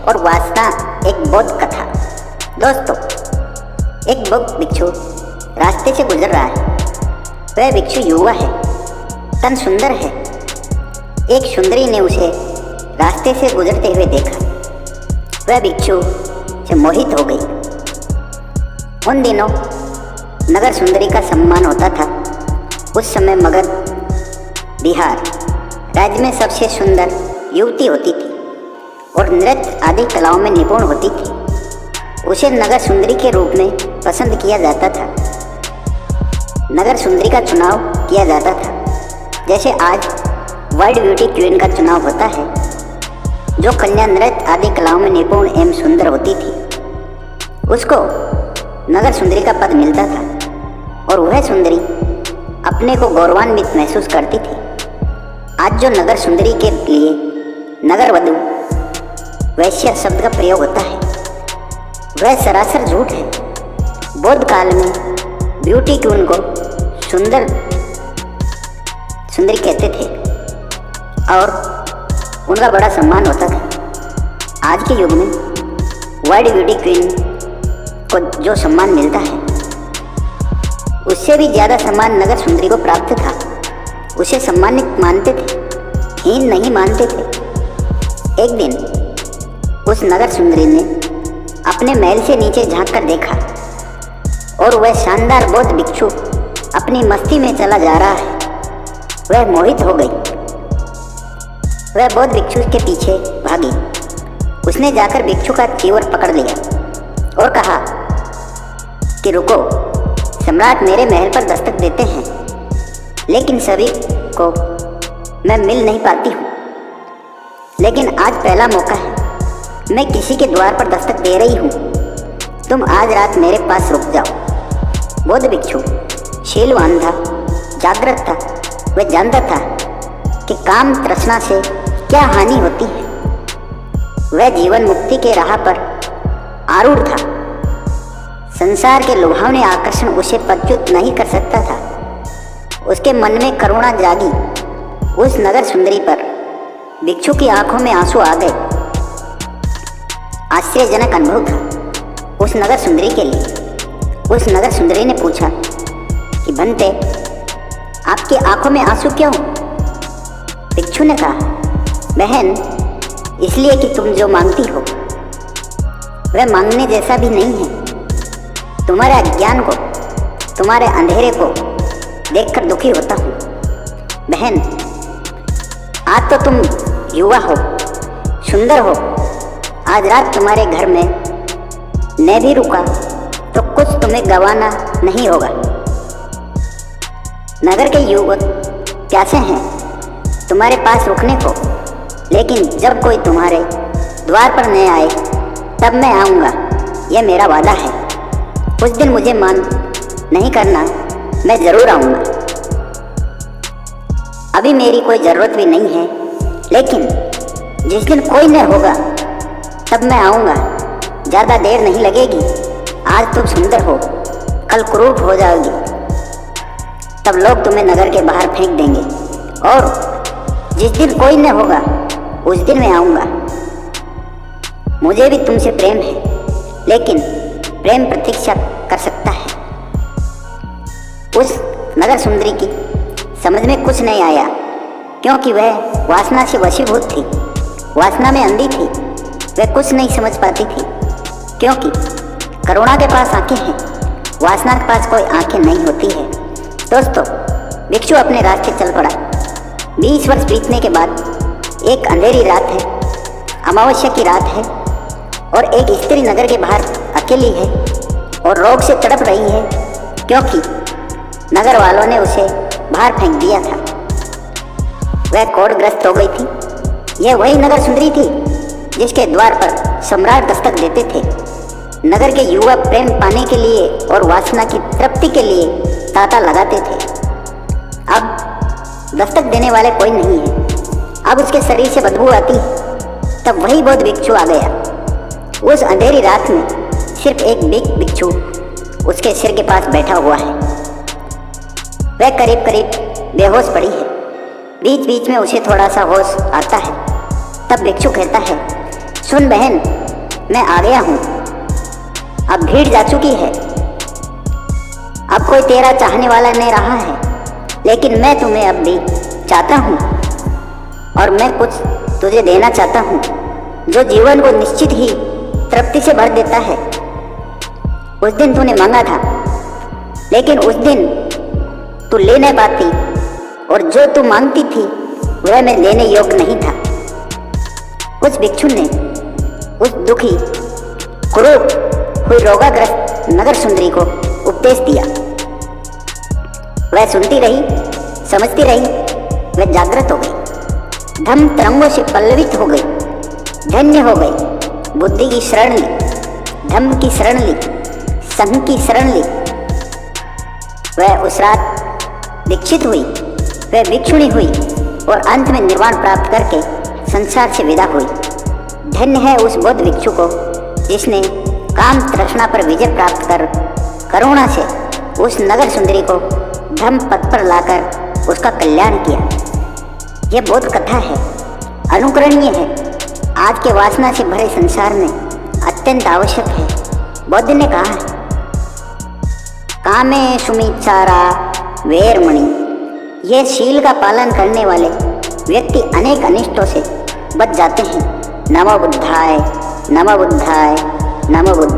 और वासना एक बौद्ध कथा। दोस्तों, एक बौद्ध भिक्षु रास्ते से गुजर रहा है। वह भिक्षु युवा है, तन सुंदर है। एक सुंदरी ने उसे रास्ते से गुजरते हुए देखा। वह भिक्षु से मोहित हो गई। उन दिनों नगर सुंदरी का सम्मान होता था। उस समय मगध बिहार राज्य में सबसे सुंदर युवती होती थी और नृत्य आदि कलाओं में निपुण होती थी। उसे नगर सुंदरी के रूप में पसंद किया जाता था। नगर सुंदरी का चुनाव किया जाता था, जैसे आज वर्ल्ड ब्यूटी क्वीन का चुनाव होता है, जो कन्या नृत्य आदि कलाओं में निपुण एवं सुंदर होती थी। उसको नगर सुंदरी का पद मिलता था और वह सुंदरी अपने को गौरवान्वित महसूस करती थी। आज जो नगर सुंदरी के लिए नगर वधू वैश्य शब्द का प्रयोग होता है, वह सरासर झूठ है। बौद्ध काल में ब्यूटी क्वीन को सुंदरी कहते थे और उनका बड़ा सम्मान होता था। आज के युग में वर्ल्ड ब्यूटी क्वीन को जो सम्मान मिलता है, उससे भी ज़्यादा सम्मान नगर सुंदरी को प्राप्त था। उसे सम्मानित मानते थे, हीन नहीं मानते थे। एक दिन उस नगर सुंदरी ने अपने महल से नीचे झांक कर देखा और वह शानदार बौद्ध भिक्षु अपनी मस्ती में चला जा रहा है। वह मोहित हो गई। वह बौद्ध भिक्षु के पीछे भागी। उसने जाकर भिक्षु का चीवर पकड़ लिया और कहा कि रुको, सम्राट मेरे महल पर दस्तक देते हैं, लेकिन सभी को मैं मिल नहीं पाती हूँ। लेकिन आज पहला मौका है, मैं किसी के द्वार पर दस्तक दे रही हूँ। तुम आज रात मेरे पास रुक जाओ। बौद्ध भिक्षु शीलवान था, जागृत था। वह जानता था कि काम तृष्णा से क्या हानि होती है। वह जीवन मुक्ति के राह पर आरूढ़ था। संसार के लुभावने आकर्षण उसे पराजित नहीं कर सकता था। उसके मन में करुणा जागी। उस नगर सुंदरी पर भिक्षु की आंखों में आंसू आ गए। आश्चर्यजनक अनुभव था उस नगर सुंदरी के लिए। उस नगर सुंदरी ने पूछा कि बनते, आपकी आंखों में आंसू क्यों? भिक्षु ने कहा, बहन, इसलिए कि तुम जो मांगती हो वह मांगने जैसा भी नहीं है। तुम्हारे अज्ञान को, तुम्हारे अंधेरे को देखकर दुखी होता हूँ। बहन, आज तो तुम युवा हो, सुंदर हो। आज रात तुम्हारे घर में मैं भी रुका तो कुछ तुम्हें गंवाना नहीं होगा। नगर के युवक प्यासे हैं तुम्हारे पास रुकने को, लेकिन जब कोई तुम्हारे द्वार पर न आए तब मैं आऊँगा। यह मेरा वादा है। उस दिन मुझे मान नहीं करना, मैं ज़रूर आऊँगा। अभी मेरी कोई ज़रूरत भी नहीं है, लेकिन जिस दिन कोई न होगा तब मैं आऊँगा। ज़्यादा देर नहीं लगेगी। आज तुम सुंदर हो, कल कुरूप हो जाओगी। तब लोग तुम्हें नगर के बाहर फेंक देंगे और जिस दिन कोई न होगा उस दिन मैं आऊँगा। मुझे भी तुमसे प्रेम है, लेकिन प्रेम प्रतीक्षा कर सकता है। उस नगर सुंदरी की समझ में कुछ नहीं आया, क्योंकि वह वासना से वशीभूत थी। वासना में अंधी थी। वह कुछ नहीं समझ पाती थी, क्योंकि करुणा के पास आंखें हैं, वासना के पास कोई आंखें नहीं होती है। दोस्तों, भिक्षु अपने रास्ते चल पड़ा। 20 वर्ष बीतने के बाद एक अंधेरी रात है, अमावस्या की रात है और एक स्त्री नगर के बाहर अकेली है और रोग से तड़प रही है, क्योंकि नगर वालों ने उसे बाहर फेंक दिया था। वह कोढ़ग्रस्त हो गई थी। यह वही नगर सुंदरी थी जिसके द्वार पर सम्राट दस्तक देते थे। नगर के युवा प्रेम पाने के लिए और वासना की तृप्ति के लिए तांता लगाते थे। अब दस्तक देने वाले कोई नहीं है। अब उसके शरीर से बदबू आती है। तब वही बौद्ध भिक्षु आ गया। उस अंधेरी रात में सिर्फ एक भिक्षु उसके सिर के पास बैठा हुआ है। वह करीब करीब बेहोश पड़ी है। बीच बीच में उसे थोड़ा सा होश आता है। तब भिक्षु कहता है, सुन बहन, मैं आ गया हूँ, अब भीड़ जा चुकी है, अब कोई तेरा चाहने वाला नहीं रहा है, लेकिन मैं तुम्हें अब भी चाहता हूँ और मैं कुछ तुझे देना चाहता हूँ जो जीवन को निश्चित ही तृप्ति से भर देता है। उस दिन तूने मांगा था, लेकिन उस दिन तू ले नहीं पाती और जो तू मांगती थी वह मैं देने योग्य नहीं था। उस भिक्षु ने उस दुखी कुरूप हुई रोगाग्रस्त नगर सुंदरी को उपदेश दिया। वह सुनती रही, समझती रही, वह जागृत हो गई, धम्म तरंगों से पल्लवित हो गई, धन्य हो गई, बुद्धि की शरण ली, धम्म की शरण ली, संघ की शरण ली। वह उस रात दीक्षित हुई, वह भिक्षुणी हुई और अंत में निर्वाण प्राप्त करके संसार से विदा हुई। धन्य है उस बौद्ध भिक्षु को जिसने काम तृष्णा पर विजय प्राप्त कर करुणा से उस नगर सुंदरी को धम्म पथ पर लाकर उसका कल्याण किया। यह बौद्ध कथा है, अनुकरणीय है, आज के वासना से भरे संसार में अत्यंत आवश्यक है। बौद्ध ने कहा है, कामे सुमित्सारा वैरमणि। यह शील का पालन करने वाले व्यक्ति अनेक अनिष्टों से बच जाते हैं। नमो बुद्धाय, नमो बुद्धाय, नमो बुद्धाय।